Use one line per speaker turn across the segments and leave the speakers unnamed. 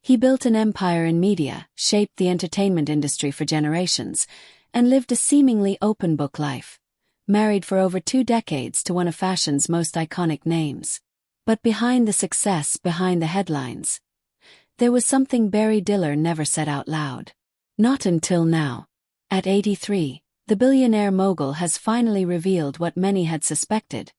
He built an empire in media, shaped the entertainment industry for generations, and lived a seemingly open-book life, married for over 2 decades to one of fashion's most iconic names. But behind the success, behind the headlines, there was something Barry Diller never said out loud. Not until now. At 83, the billionaire mogul has finally revealed what many had suspected,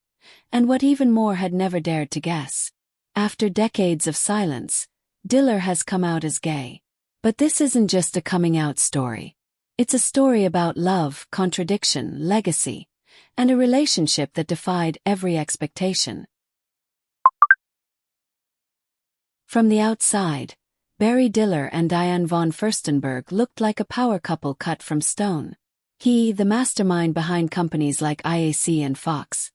and what even more had never dared to guess. After decades of silence, Diller has come out as gay. But this isn't just a coming-out story. It's a story about love, contradiction, legacy, and a relationship that defied every expectation. From the outside, Barry Diller and Diane von Furstenberg looked like a power couple cut from stone. He, the mastermind behind companies like IAC and Fox.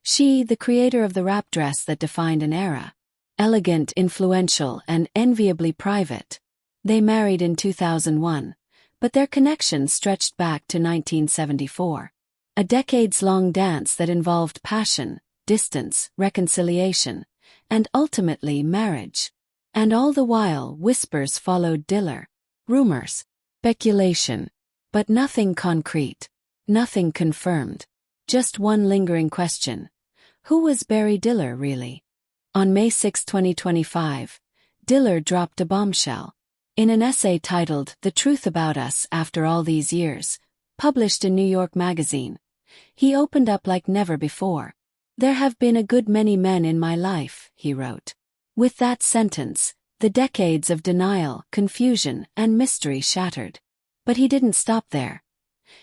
She, the creator of the wrap dress that defined an era. Elegant, influential, and enviably private. They married in 2001, but their connection stretched back to 1974. A decades-long dance that involved passion, distance, reconciliation, and ultimately marriage. And all the while, whispers followed Diller. Rumors. Speculation. But nothing concrete. Nothing confirmed. Just one lingering question. Who was Barry Diller really? On May 6, 2025, Diller dropped a bombshell. In an essay titled "The Truth About Us After All These Years," published in New York Magazine, he opened up like never before. "There have been a good many men in my life," he wrote. With that sentence, the decades of denial, confusion, and mystery shattered. But he didn't stop there.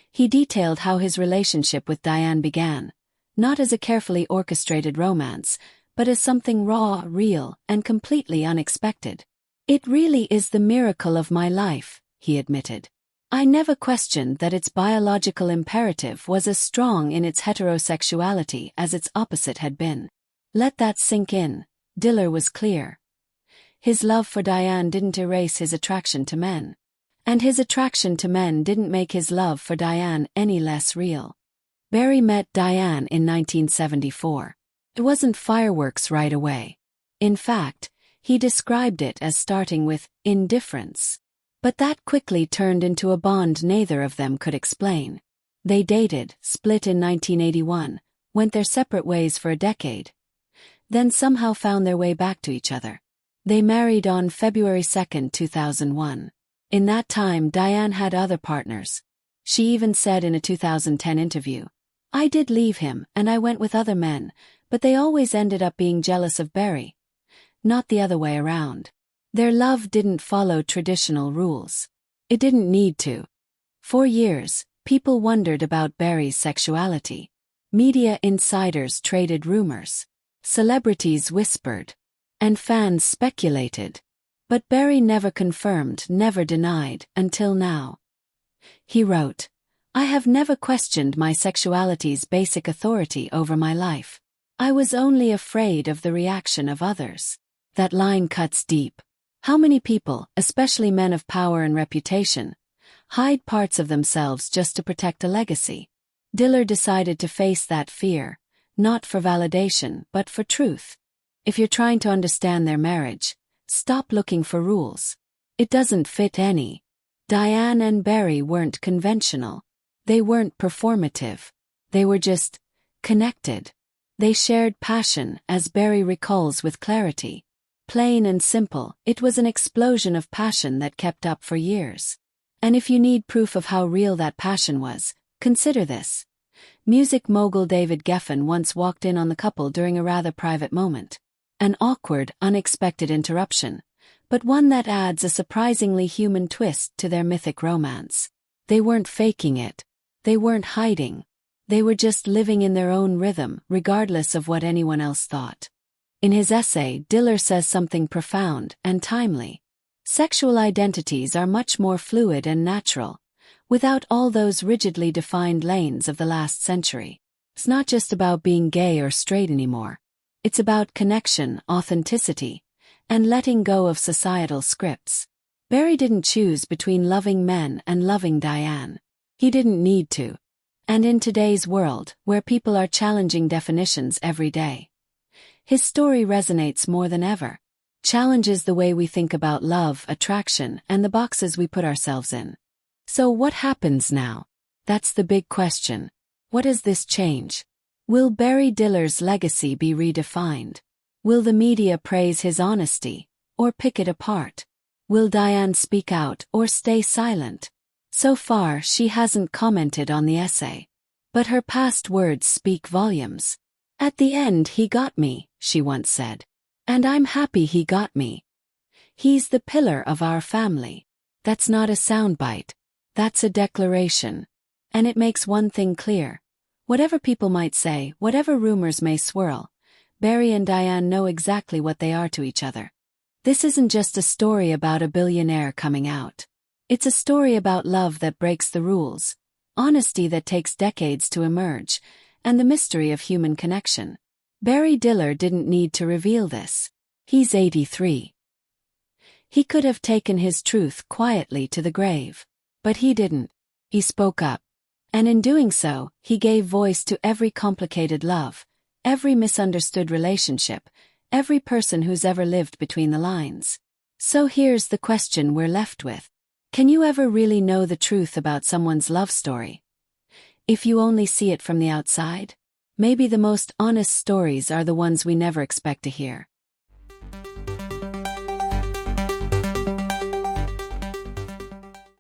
He detailed how his relationship with Diane began, not as a carefully orchestrated romance, but as something raw, real, and completely unexpected. "It really is the miracle of my life," he admitted. "I never questioned that its biological imperative was as strong in its heterosexuality as its opposite had been." Let that sink in. Diller was clear. His love for Diane didn't erase his attraction to men. And his attraction to men didn't make his love for Diane any less real. Barry met Diane in 1974. It wasn't fireworks right away. In fact, he described it as starting with indifference. But that quickly turned into a bond neither of them could explain. They dated, split in 1981, went their separate ways for a decade, then somehow found their way back to each other. They married on February 2, 2001. In that time, Diane had other partners. She even said in a 2010 interview, "I did leave him and I went with other men, but they always ended up being jealous of Barry. Not the other way around." Their love didn't follow traditional rules. It didn't need to. For years, people wondered about Barry's sexuality. Media insiders traded rumors. Celebrities whispered. And fans speculated. But Barry never confirmed, never denied, until now. He wrote, "I have never questioned my sexuality's basic authority over my life. I was only afraid of the reaction of others." That line cuts deep. How many people, especially men of power and reputation, hide parts of themselves just to protect a legacy? Diller decided to face that fear, not for validation but for truth. If you're trying to understand their marriage, stop looking for rules. It doesn't fit any. Diane and Barry weren't conventional. They weren't performative. They were just connected. They shared passion, as Barry recalls with clarity. Plain and simple, it was an explosion of passion that kept up for years. And if you need proof of how real that passion was, consider this. Music mogul David Geffen once walked in on the couple during a rather private moment. An awkward, unexpected interruption, but one that adds a surprisingly human twist to their mythic romance. They weren't faking it. They weren't hiding. They were just living in their own rhythm, regardless of what anyone else thought. In his essay, Diller says something profound and timely. Sexual identities are much more fluid and natural, without all those rigidly defined lanes of the last century. It's not just about being gay or straight anymore. It's about connection, authenticity, and letting go of societal scripts. Barry didn't choose between loving men and loving Diane. He didn't need to. And in today's world, where people are challenging definitions every day, his story resonates more than ever. challenges the way we think about love, attraction, and the boxes we put ourselves in. So what happens now? That's the big question. What does this change? Will Barry Diller's legacy be redefined? Will the media praise his honesty, or pick it apart? Will Diane speak out or stay silent? So far, she hasn't commented on the essay. But her past words speak volumes. "At the end he got me," she once said. "And I'm happy he got me. He's the pillar of our family." That's not a soundbite. That's a declaration. And it makes one thing clear. Whatever people might say, whatever rumors may swirl, Barry and Diane know exactly what they are to each other. This isn't just a story about a billionaire coming out. It's a story about love that breaks the rules, honesty that takes decades to emerge, and the mystery of human connection. Barry Diller didn't need to reveal this. He's 83. He could have taken his truth quietly to the grave. But he didn't. He spoke up. And in doing so, he gave voice to every complicated love, every misunderstood relationship, every person who's ever lived between the lines. So here's the question we're left with. Can you ever really know the truth about someone's love story? If you only see it from the outside? Maybe the most honest stories are the ones we never expect to hear.